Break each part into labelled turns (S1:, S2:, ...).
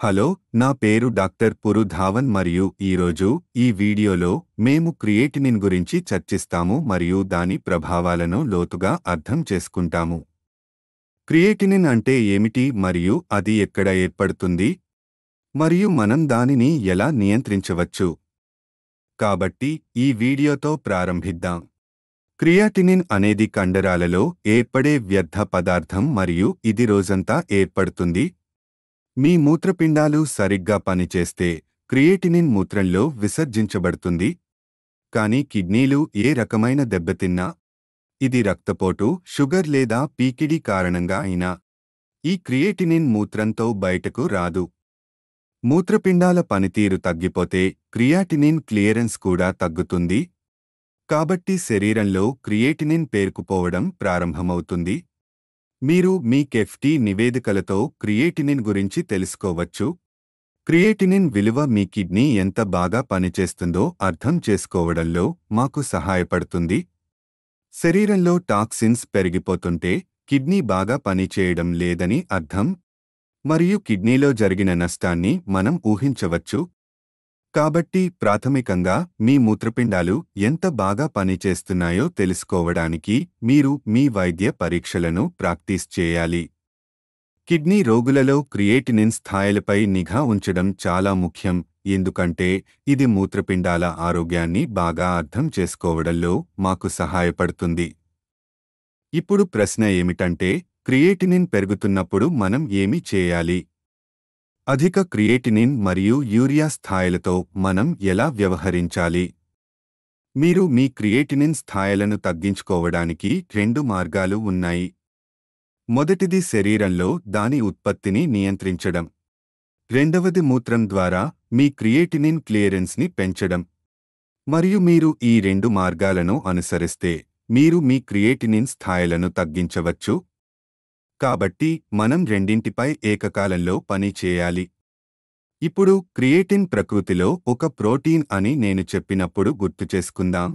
S1: Hello, నా పేరు doctor పురు Dhawan మరియు ఈరోజు ఈ వీడియోలో మేము క్రియేటినిన్ గురించి చర్చిస్తాము మరియు దాని ప్రభావాలను లోతుగా అర్థం చేసుకుంటాము. క్రియేటినిన్ అంటే ఏమిటి మరియు అది ఎక్కడ ఏర్పడుతుంది మరియు మనం దానిని ఎలా నియంత్రించవచ్చు? కాబట్టి ఈ వీడియోతో ప్రారంభిద్దాం. క్రియాటినిన్ అనేది కండరాలలో ఏర్పడే వ్యర్థ పదార్థం మరియు ఇది రోజంతా ఏర్పడుతుంది. మీ మూత్రపిండాలు సరిగ్గా పనిచేస్తే క్రియేటినిన్ మూత్రంలో విసర్జించబడుతుంది. కానీ కిడ్నీలు ఏ రకమైన దెబ్బతిన్నా, ఇది రక్తపోటు, షుగర్ లేదా పీకిడి కారణంగా అయినా, ఈ క్రియేటినిన్ మూత్రంతో బయటకు రాదు. మూత్రపిండాల పనితీరు తగ్గిపోతే క్రియాటినిన్ క్లియరెన్స్ కూడా తగ్గుతుంది. కాబట్టి శరీరంలో క్రియేటినిన్ పేరుకుపోవడం ప్రారంభమవుతుంది. మీరు మీ కెఫ్టి నివేదికలతో క్రియేటినిన్ గురించి తెలుసుకోవచ్చు. క్రియేటినిన్ విలువ మీ కిడ్నీ ఎంత బాగా పనిచేస్తుందో అర్థం చేసుకోవడంలో మాకు సహాయపడుతుంది. శరీరంలో టాక్సిన్స్ పెరిగిపోతుంటే కిడ్నీ బాగా పనిచేయడం లేదని అర్థం, మరియు కిడ్నీలో జరిగిన నష్టాన్ని మనం ఊహించవచ్చు. కాబట్టి ప్రాథమికంగా మీ మూత్రపిండాలు ఎంత బాగా పనిచేస్తున్నాయో తెలుసుకోవడానికి మీరు మీ వైద్య పరీక్షలను ప్రాక్టీస్ చేయాలి. కిడ్నీ రోగులలో క్రియేటినిన్ స్థాయిలపై నిఘా ఉంచడం చాలా ముఖ్యం, ఎందుకంటే ఇది మూత్రపిండాల ఆరోగ్యాన్ని బాగా అర్థం చేసుకోవడంలో మాకు సహాయపడుతుంది. ఇప్పుడు ప్రశ్న ఏమిటంటే, క్రియేటినిన్ పెరుగుతున్నప్పుడు మనం ఏమి చేయాలి? అధిక క్రియేటినిన్ మరియు యూరియా స్థాయిలతో మనం ఎలా వ్యవహరించాలి? మీరు మీ క్రియేటినిన్ స్థాయిలను తగ్గించుకోవడానికి రెండు మార్గాలు ఉన్నాయి. మొదటిది శరీరంలో దాని ఉత్పత్తిని నియంత్రించడం. రెండవది మూత్రం ద్వారా మీ క్రియేటినిన్ క్లియరెన్స్ని పెంచడం. మరియు మీరు ఈ రెండు మార్గాలను అనుసరిస్తే మీరు మీ క్రియేటినిన్ స్థాయిలను తగ్గించవచ్చు. కాబట్టి మనం రెండింటిపై ఏకకాలంలో పని చేయాలి. ఇప్పుడు క్రియేటిన్ ప్రకృతిలో ఒక ప్రోటీన్ అని నేను చెప్పినప్పుడు గుర్తుచేసుకుందాం.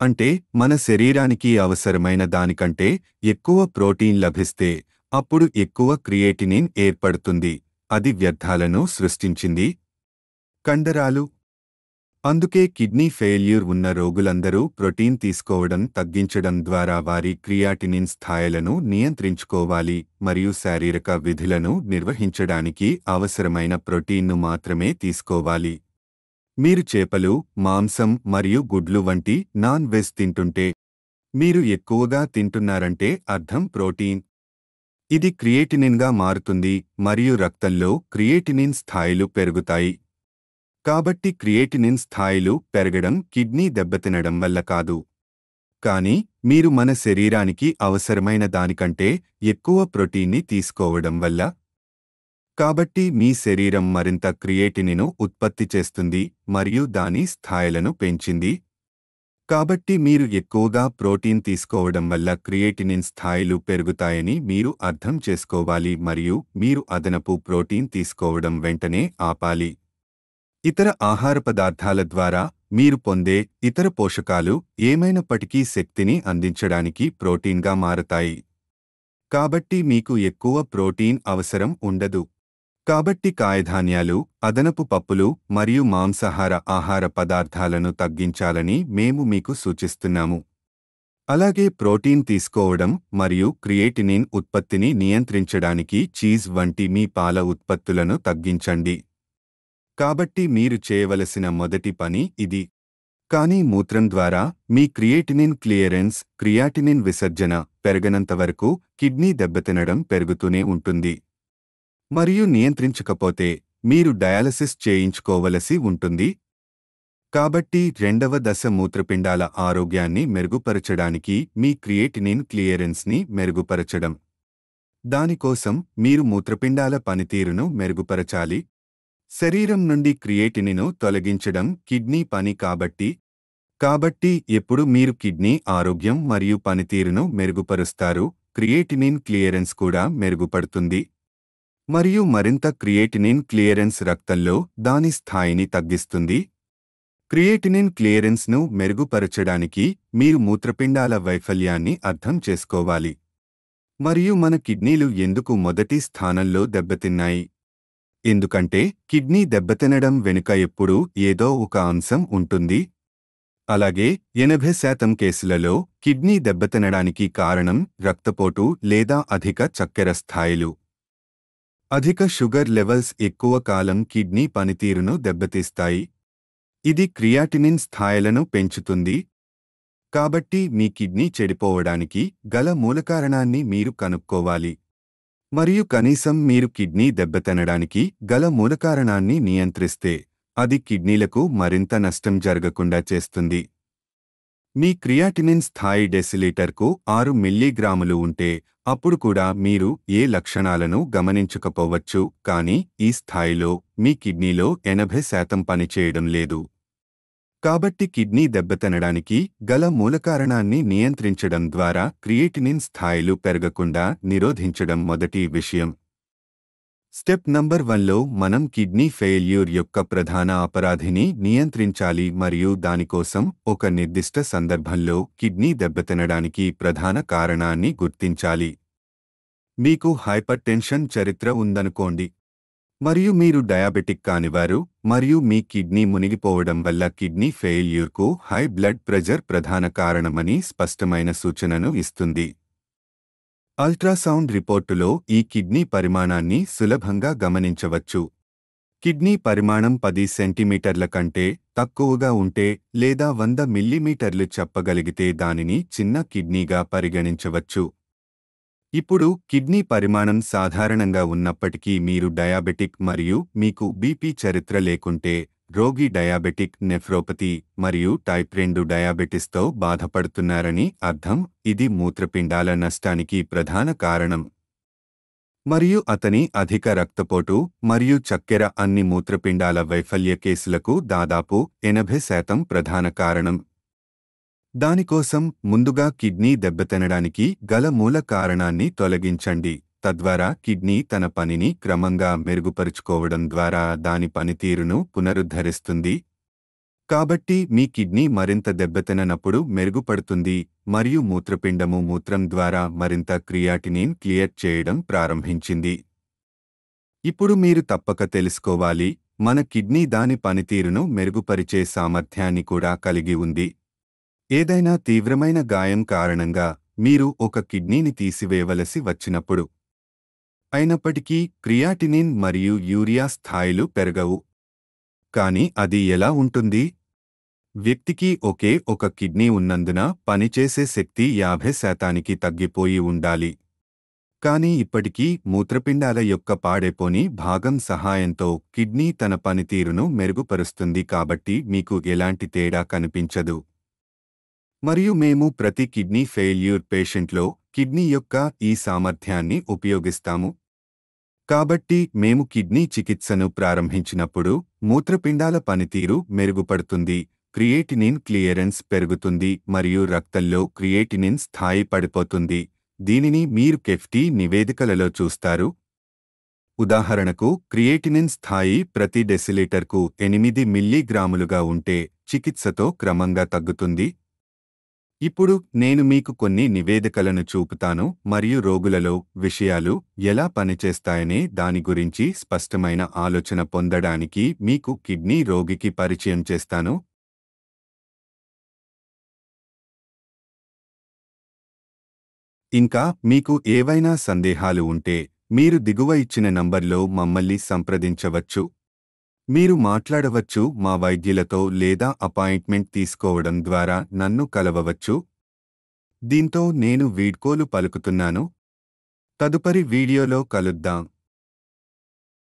S1: అంటే మన శరీరానికి అవసరమైన దానికంటే ఎక్కువ ప్రోటీన్ లభిస్తే అప్పుడు ఎక్కువ క్రియేటినిన్ ఏర్పడుతుంది. అది వ్యర్థాలను సృష్టించింది. కండరాలు. అందుకే కిడ్నీ ఫెయిల్యూర్ ఉన్న రోగులందరూ ప్రోటీన్ తీసుకోవడం తగ్గించడం ద్వారా వారి క్రియాటినిన్ స్థాయిలను నియంత్రించుకోవాలి మరియు శారీరక విధులను నిర్వహించడానికి అవసరమైన ప్రోటీన్ను మాత్రమే తీసుకోవాలి. మీరు చేపలు, మాంసం మరియు గుడ్లు వంటి నాన్ వెజ్ తింటుంటే మీరు ఎక్కువగా తింటున్నారంటే అర్థం ప్రోటీన్. ఇది క్రియేటినిన్గా మారుతుంది మరియు రక్తంలో క్రియేటినిన్ స్థాయిలు పెరుగుతాయి. కాబట్టి క్రియేటినిన్ స్థాయిలు పెరగడం కిడ్నీ దెబ్బతినడం వల్ల కాదు, కానీ మీరు మన శరీరానికి అవసరమైన దానికంటే ఎక్కువ ప్రోటీన్ని తీసుకోవడం వల్ల. కాబట్టి మీ శరీరం మరింత క్రియేటినిన్ను ఉత్పత్తి చేస్తుంది మరియు దాని స్థాయిలను పెంచింది. కాబట్టి మీరు ఎక్కువగా ప్రోటీన్ తీసుకోవడం వల్ల క్రియేటినిన్ స్థాయిలు పెరుగుతాయని మీరు అర్థం చేసుకోవాలి మరియు మీరు అదనపు ప్రోటీన్ తీసుకోవడం వెంటనే ఆపాలి. ఇతర ఆహార పదార్థాల ద్వారా మీరు పొందే ఇతర పోషకాలు ఏమైనప్పటికీ శక్తిని అందించడానికి ప్రోటీన్గా మారతాయి. కాబట్టి మీకు ఎక్కువ ప్రోటీన్ అవసరం ఉండదు. కాబట్టి కాయధాన్యాలు, అదనపు పప్పులు మరియు మాంసాహార ఆహార పదార్థాలను తగ్గించాలని మేము మీకు సూచిస్తున్నాము. అలాగే ప్రోటీన్ తీసుకోవడం మరియు క్రియేటినిన్ ఉత్పత్తిని నియంత్రించడానికి చీజ్ వంటి మీ పాల ఉత్పత్తులను తగ్గించండి. కాబట్టి మీరు చేయవలసిన మొదటి పని ఇది. కానీ మూత్రం ద్వారా మీ క్రియేటినిన్ క్లియరెన్స్, క్రియాటినిన్ విసర్జన పెరగనంతవరకు కిడ్నీ దెబ్బతినడం పెరుగుతూనే ఉంటుంది. మరియు నియంత్రించకపోతే మీరు డయాలసిస్ చేయించుకోవలసి ఉంటుంది. కాబట్టి రెండవ దశ మూత్రపిండాల ఆరోగ్యాన్ని మెరుగుపరచడానికి మీ క్రియేటినిన్ క్లియరెన్స్ని మెరుగుపరచడం. దానికోసం మీరు మూత్రపిండాల పనితీరును మెరుగుపరచాలి. శరీరం నుండి క్రియేటినిన్ను తొలగించడం కిడ్నీ పని కాబట్టి ఎప్పుడు మీరు కిడ్నీ ఆరోగ్యం మరియు పనితీరును మెరుగుపరుస్తారు, క్రియేటినిన్ క్లియరెన్స్ కూడా మెరుగుపడుతుంది. మరియు మరింత క్రియేటినిన్ క్లియరెన్స్ రక్తంలో దాని స్థాయిని తగ్గిస్తుంది. క్రియేటినిన్ క్లియరెన్స్ను మెరుగుపరచడానికి మీరు మూత్రపిండాల వైఫల్యాన్ని అర్థం చేసుకోవాలి. మరియు మన కిడ్నీలు ఎందుకు మొదటి స్థానంలో దెబ్బతిన్నాయి. ఎందుకంటే కిడ్నీ దెబ్బతినడం వెనుక ఎప్పుడూ ఏదో ఒక అంశం ఉంటుంది. అలాగే 80% కేసులలో కిడ్నీ దెబ్బతినడానికి కారణం రక్తపోటు లేదా అధిక చక్కెర స్థాయిలు. అధిక షుగర్ లెవెల్స్ ఎక్కువ కాలం కిడ్నీ పనితీరును దెబ్బతీస్తాయి. ఇది క్రియాటినిన్ స్థాయిలను పెంచుతుంది. కాబట్టి మీ కిడ్నీ చెడిపోవడానికి గల మూలకారణాన్ని మీరు కనుక్కోవాలి. మరియు కనీసం మీరు కిడ్నీ దెబ్బతినడానికి గల మూలకారణాన్ని నియంత్రిస్తే అది కిడ్నీలకు మరింత నష్టం జరగకుండా చేస్తుంది. మీ క్రియాటినిన్ స్థాయి డెసిలీటర్కు 6 మిల్లీగ్రాములు ఉంటే అప్పుడు కూడా మీరు ఏ లక్షణాలను గమనించకపోవచ్చు, కానీ ఈ స్థాయిలో మీ కిడ్నీలో 80% పనిచేయడం లేదు. కాబట్టి కిడ్నీ దెబ్బతినడానికి గల మూలకారణాన్ని నియంత్రించడం ద్వారా క్రియేటినిన్ స్థాయిలు పెరగకుండా నిరోధించడం మొదటి విషయం. స్టెప్ నంబర్ 1లో మనం కిడ్నీ ఫెయిల్యూర్ యొక్క ప్రధాన అపరాధిని నియంత్రించాలి మరియు దానికోసం ఒక నిర్దిష్ట సందర్భంలో కిడ్నీ దెబ్బతినడానికి ప్రధాన కారణాన్ని గుర్తించాలి. మీకు హైపర్టెన్షన్ చరిత్ర ఉందనుకోండి మరియు మీరు డయాబెటిక్ కానివారు మరియు మీ కిడ్నీ మునిగిపోవడం వల్ల కిడ్నీ ఫెయిల్యూర్కు హై బ్లడ్ ప్రెజర్ ప్రధాన కారణమని స్పష్టమైన సూచనను ఇస్తుంది. అల్ట్రాసౌండ్ రిపోర్టులో ఈ కిడ్నీ పరిమాణాన్ని సులభంగా గమనించవచ్చు. కిడ్నీ పరిమాణం 10 సెంటీమీటర్ల కంటే తక్కువగా ఉంటే లేదా 100 మిల్లీమీటర్లు చెప్పగలిగితే దానిని చిన్న కిడ్నీగా పరిగణించవచ్చు. ఇప్పుడు కిడ్నీ పరిమాణం సాధారణంగా ఉన్నప్పటికీ మీరు డయాబెటిక్ మరియు మీకు బీపీ చరిత్ర లేకుంటే రోగి డయాబెటిక్ నెఫ్రోపతి మరియు టైప్ 2 డయాబెటిస్తో బాధపడుతున్నారని అర్థం. ఇది మూత్రపిండాల నష్టానికి ప్రధాన కారణం మరియు అతని అధిక రక్తపోటు మరియు చక్కెర అన్ని మూత్రపిండాల వైఫల్య కేసులకు దాదాపు 80% ప్రధాన కారణం. దానికోసం ముందుగా కిడ్నీ దెబ్బతినడానికి గల మూల కారణాన్ని తొలగించండి. తద్వారా కిడ్నీ తన పనిని క్రమంగా మెరుగుపరుచుకోవడం ద్వారా దాని పనితీరును పునరుద్ధరిస్తుంది. కాబట్టి మీ కిడ్నీ మరింత దెబ్బతిననప్పుడు మెరుగుపడుతుంది మరియు మూత్రపిండము మూత్రం ద్వారా మరింత క్రియాటినిన్ క్లియర్ చేయడం ప్రారంభించింది. ఇప్పుడు మీరు తప్పక తెలుసుకోవాలి, మన కిడ్నీ దాని పనితీరును మెరుగుపరిచే సామర్థ్యాన్ని కూడా కలిగి ఉంది. ఏదైనా తీవ్రమైన గాయం కారణంగా మీరు ఒక కిడ్నీని తీసివేయవలసి వచ్చినప్పుడు అయినప్పటికీ క్రియాటినిన్ మరియు యూరియా స్థాయిలు పెరగవు. కానీ అది ఎలా ఉంటుంది? వ్యక్తికి ఒకే ఒక కిడ్నీ ఉన్నందున పనిచేసే శక్తి 50% తగ్గిపోయి ఉండాలి. కానీ ఇప్పటికీ మూత్రపిండాల యొక్క పాడైపోని భాగం సహాయంతో కిడ్నీ తన పనితీరును మెరుగుపరుస్తుంది కాబట్టి మీకు ఎలాంటి తేడా కనిపించదు. మరియు మేము ప్రతి కిడ్నీ ఫెయిల్యూర్ పేషెంట్లో కిడ్నీ యొక్క ఈ సామర్థ్యాన్ని ఉపయోగిస్తాము. కాబట్టి మేము కిడ్నీ చికిత్సను ప్రారంభించినప్పుడు మూత్రపిండాల పనితీరు మెరుగుపడుతుంది, క్రియేటినిన్ క్లియరెన్స్ పెరుగుతుంది మరియు రక్తంలో క్రియేటినిన్ స్థాయి పడిపోతుంది. దీనిని మీరు కెఫ్టీ నివేదికలలో చూస్తారు. ఉదాహరణకు క్రియేటినిన్ స్థాయి ప్రతి డెసిలీటర్కు 8 మిల్లీగ్రాములుగా ఉంటే చికిత్సతో క్రమంగా తగ్గుతుంది. ఇప్పుడు నేను మీకు కొన్ని నివేదికలను చూపుతాను మరియు రోగులలో విషయాలు ఎలా పనిచేస్తాయనే దాని గురించి స్పష్టమైన ఆలోచన పొందడానికి మీకు కిడ్నీ రోగికి పరిచయం చేస్తాను. ఇంకా మీకు ఏవైనా సందేహాలు ఉంటే మీరు దిగువ ఇచ్చిన నంబర్లో మమ్మల్ని సంప్రదించవచ్చు. మీరు మాట్లాడవచ్చు, మా వైద్యులతో లేదా అపాయింట్మెంట్ తీసుకోవడం ద్వారా నన్ను కలవవచ్చు. దీంతో నేను వీడ్కోలు పలుకుతున్నాను. తదుపరి వీడియోలో కలుద్దాం.